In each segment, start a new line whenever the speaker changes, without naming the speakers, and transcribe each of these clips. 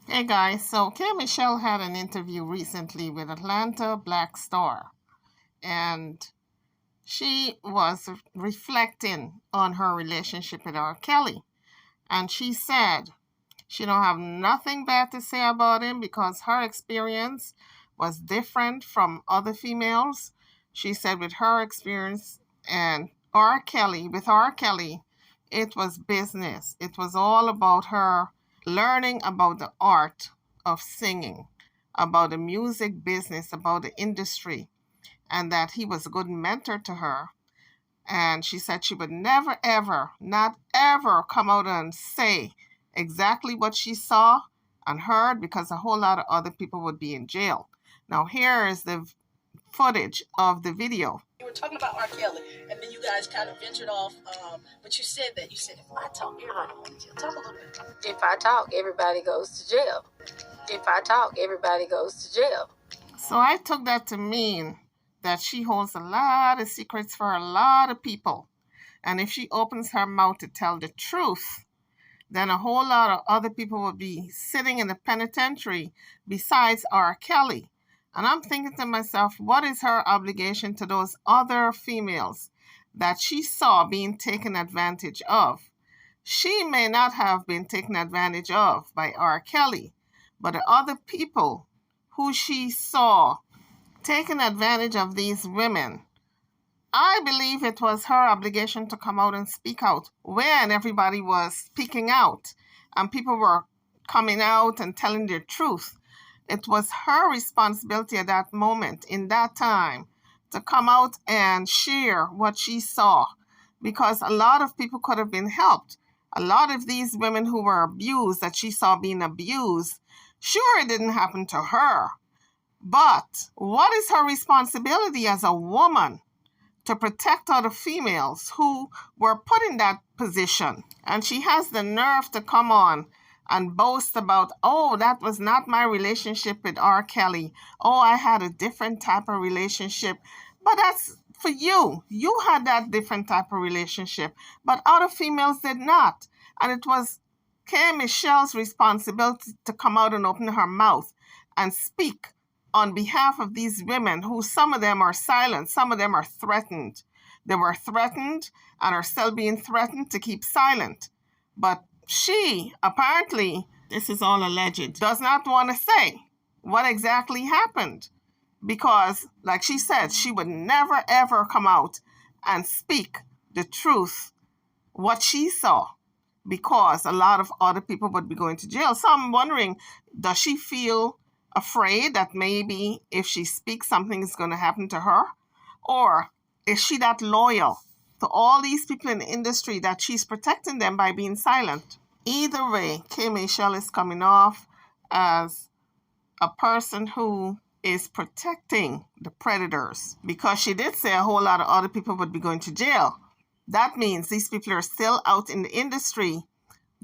Hey guys, so K. Michelle had an interview recently with Atlanta Black Star, and she was reflecting on her relationship with R. Kelly. And she said she don't have nothing bad to say about him because her experience was different from other females. She said with her experience and with R. Kelly, it was business. It was all about her learning about the art of singing, about the music business, about the industry, and that he was a good mentor to her. And she said she would never, ever, not ever come out and say exactly what she saw and heard because a whole lot of other people would be in jail. Now, here is the footage of the video.
You were talking about R. Kelly, and then you guys kind of ventured off. But you said if I talk, everybody goes to jail. Talk a little bit. If I talk, everybody goes to jail. If I talk, everybody goes to jail.
So I took that to mean that she holds a lot of secrets for a lot of people. And if she opens her mouth to tell the truth, then a whole lot of other people would be sitting in the penitentiary besides R. Kelly. And I'm thinking to myself, what is her obligation to those other females that she saw being taken advantage of? She may not have been taken advantage of by R. Kelly, but the other people who she saw taking advantage of these women, I believe it was her obligation to come out and speak out when everybody was speaking out and people were coming out and telling their truth. It was her responsibility at that moment, in that time, to come out and share what she saw because a lot of people could have been helped. A lot of these women who were abused, that she saw being abused, sure, it didn't happen to her. But what is her responsibility as a woman to protect other females who were put in that position? And she has the nerve to come on and boast about, oh, that was not my relationship with R. Kelly. Oh, I had a different type of relationship. But that's for you. You had that different type of relationship, but other females did not. And it was K. Michelle's responsibility to come out and open her mouth and speak on behalf of these women who some of them are silent, some of them are threatened. They were threatened and are still being threatened to keep silent. But she, apparently, this is all alleged, does not want to say what exactly happened because, like she said, she would never ever come out and speak the truth, what she saw, because a lot of other people would be going to jail. So I'm wondering, does she feel afraid that maybe if she speaks, something is going to happen to her? Or is she that loyal to all these people in the industry that she's protecting them by being silent? Either way, K. Michelle is coming off as a person who is protecting the predators because she did say a whole lot of other people would be going to jail. That means these people are still out in the industry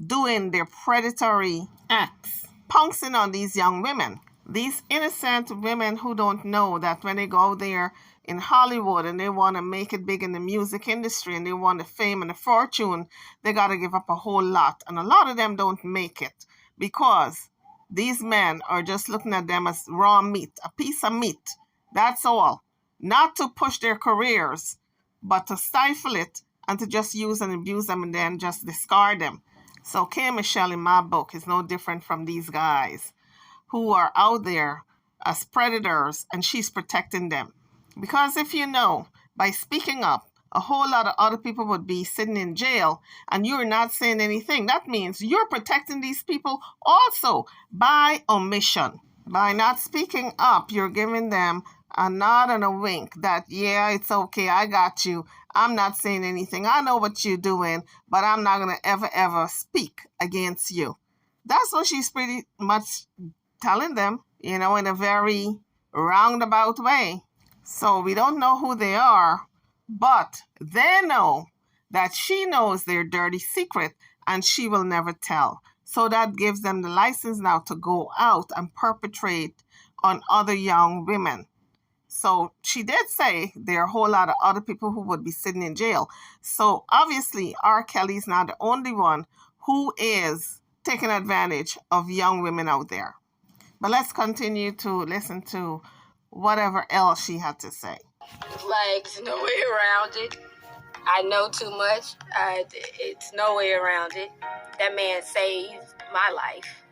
doing their predatory acts, pouncing on these young women. These innocent women who don't know that when they go out there in Hollywood and they want to make it big in the music industry and they want the fame and the fortune, they got to give up a whole lot. And a lot of them don't make it because these men are just looking at them as raw meat, a piece of meat. That's all. Not to push their careers, but to stifle it and to just use and abuse them and then just discard them. So K. Michelle, in my book, is no different from these guys who are out there as predators, and she's protecting them. Because if you know, by speaking up, a whole lot of other people would be sitting in jail and you're not saying anything. That means you're protecting these people also by omission. By not speaking up, you're giving them a nod and a wink that, yeah, it's okay, I got you. I'm not saying anything. I know what you're doing, but I'm not going to ever speak against you. That's what she's pretty much telling them, in a very roundabout way. So we don't know who they are, but they know that she knows their dirty secret and she will never tell. So that gives them the license now to go out and perpetrate on other young women. So she did say there are a whole lot of other people who would be sitting in jail. So obviously R. Kelly's not the only one who is taking advantage of young women out there. But let's continue to listen to whatever else she had to say.
Like, there's no way around it. I know too much. It's no way around it. That man saved my life.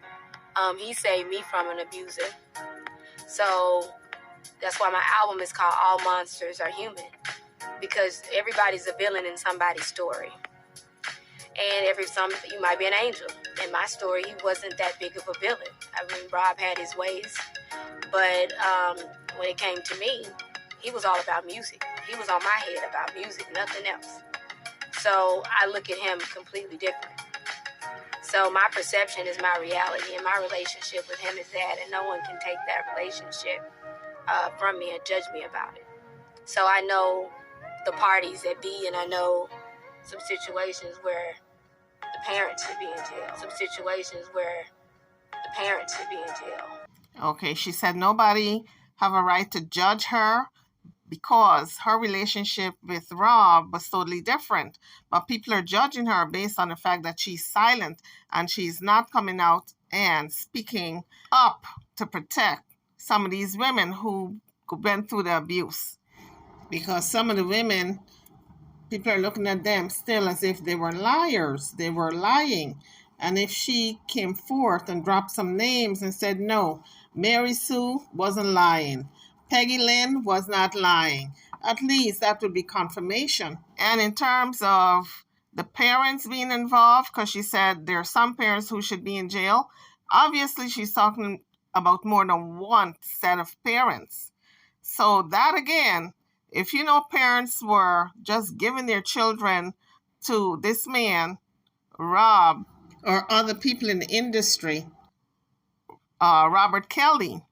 He saved me from an abuser. So that's why my album is called All Monsters Are Human, because everybody's a villain in somebody's story. And you might be an angel. In my story, he wasn't that big of a villain. I mean, Rob had his ways, but when it came to me, he was all about music. He was on my head about music, nothing else. So I look at him completely different. So my perception is my reality, and my relationship with him is that, and no one can take that relationship from me and judge me about it. So I know the parties that be, and I know some situations where the parents should be in jail. Some situations where the parents should be in jail.
Okay, she said nobody have a right to judge her because her relationship with Rob was totally different. But people are judging her based on the fact that she's silent and she's not coming out and speaking up to protect some of these women who went through the abuse. Because some of the women, people are looking at them still as if they were liars. They were lying. And if she came forth and dropped some names and said, no, Mary Sue wasn't lying, Peggy Lynn was not lying, at least that would be confirmation. And in terms of the parents being involved, because she said there are some parents who should be in jail, obviously she's talking about more than one set of parents. So that again, if you know parents were just giving their children to this man, Rob, or other people in the industry, Robert Kelly,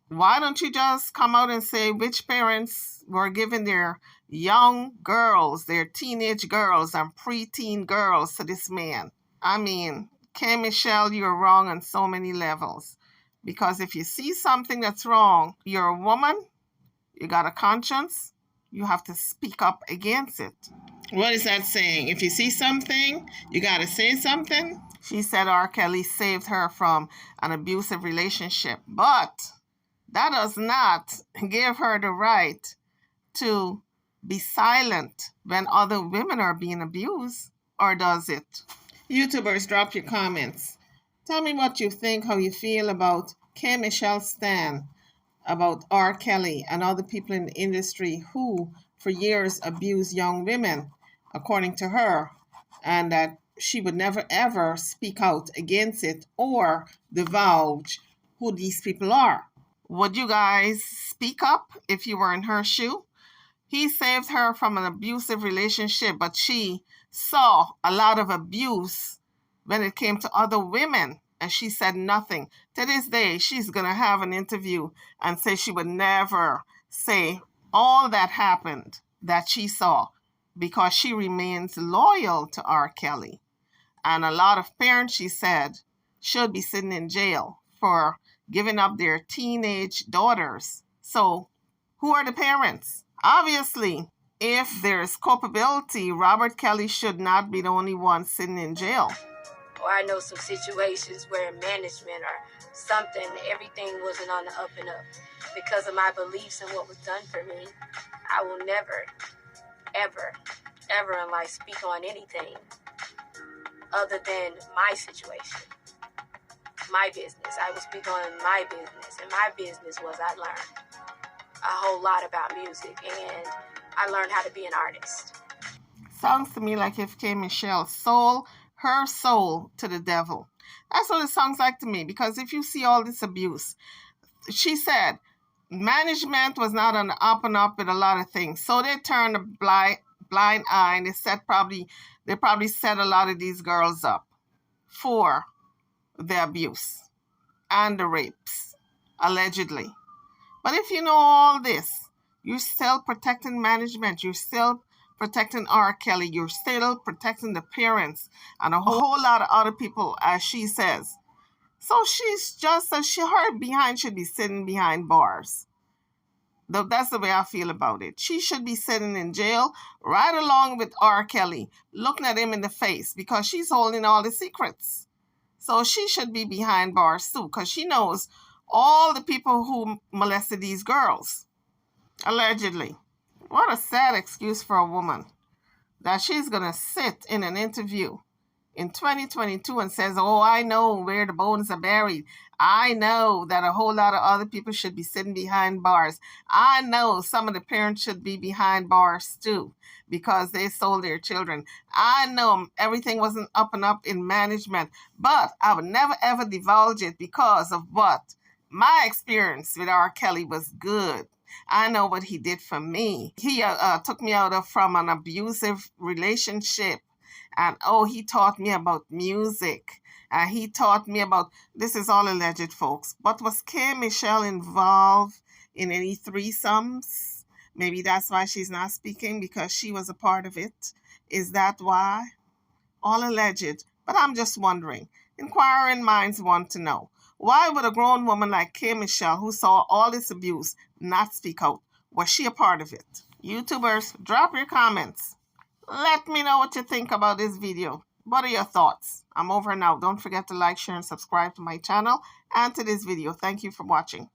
why don't you just come out and say which parents were giving their young girls, their teenage girls and preteen girls to this man? I mean, K. Michelle, you're wrong on so many levels. Because if you see something that's wrong, you're a woman, you got a conscience, you have to speak up against it. What is that saying? If you see something, you got to say something? She said R. Kelly saved her from an abusive relationship, but that does not give her the right to be silent when other women are being abused, or does it? YouTubers, drop your comments. Tell me what you think, how you feel about K. Michelle Stan, about R. Kelly and other people in the industry who for years abused young women, according to her, and that she would never ever speak out against it or divulge who these people are. Would you guys speak up if you were in her shoe? He saved her from an abusive relationship, but she saw a lot of abuse when it came to other women, and she said nothing. To this day, she's going to have an interview and say she would never say all that happened that she saw because she remains loyal to R. Kelly. And a lot of parents, she said, should be sitting in jail for giving up their teenage daughters. So who are the parents? Obviously, if there's culpability, Robert Kelly should not be the only one sitting in jail.
Or I know some situations where management or something, everything wasn't on the up and up. Because of my beliefs and what was done for me, I will never, ever, ever in life speak on anything other than my situation, my business. I will speak on my business, and my business was I learned a whole lot about music, and I learned how to be an artist.
Sounds to me like if K. Michelle sold her soul to the devil. That's what it sounds like to me, because if you see all this abuse, she said management was not on the up and up with a lot of things, so they turned a blind eye, and they probably set a lot of these girls up for the abuse and the rapes, allegedly. But if you know all this, you're still protecting management, you're still protecting R. Kelly, you're still protecting the parents and a whole lot of other people, as she says. So she's just, her behind should be sitting behind bars. That's the way I feel about it. She should be sitting in jail right along with R. Kelly, looking at him in the face because she's holding all the secrets. So she should be behind bars too because she knows all the people who molested these girls, allegedly. What a sad excuse for a woman that she's going to sit in an interview in 2022 and says, oh, I know where the bones are buried. I know that a whole lot of other people should be sitting behind bars. I know some of the parents should be behind bars too because they sold their children. I know everything wasn't up and up in management, but I would never ever divulge it because of what? My experience with R. Kelly was good. I know what he did for me. He took me out from an abusive relationship. And he taught me about music. He taught me about, this is all alleged, folks. But was K. Michelle involved in any threesomes? Maybe that's why she's not speaking, because she was a part of it. Is that why? All alleged. But I'm just wondering. Inquiring minds want to know. Why would a grown woman like K. Michelle, who saw all this abuse, not speak out? Was she a part of it? YouTubers, drop your comments. Let me know what you think about this video. What are your thoughts? I'm over now. Don't forget to like, share, and subscribe to my channel and to this video. Thank you for watching.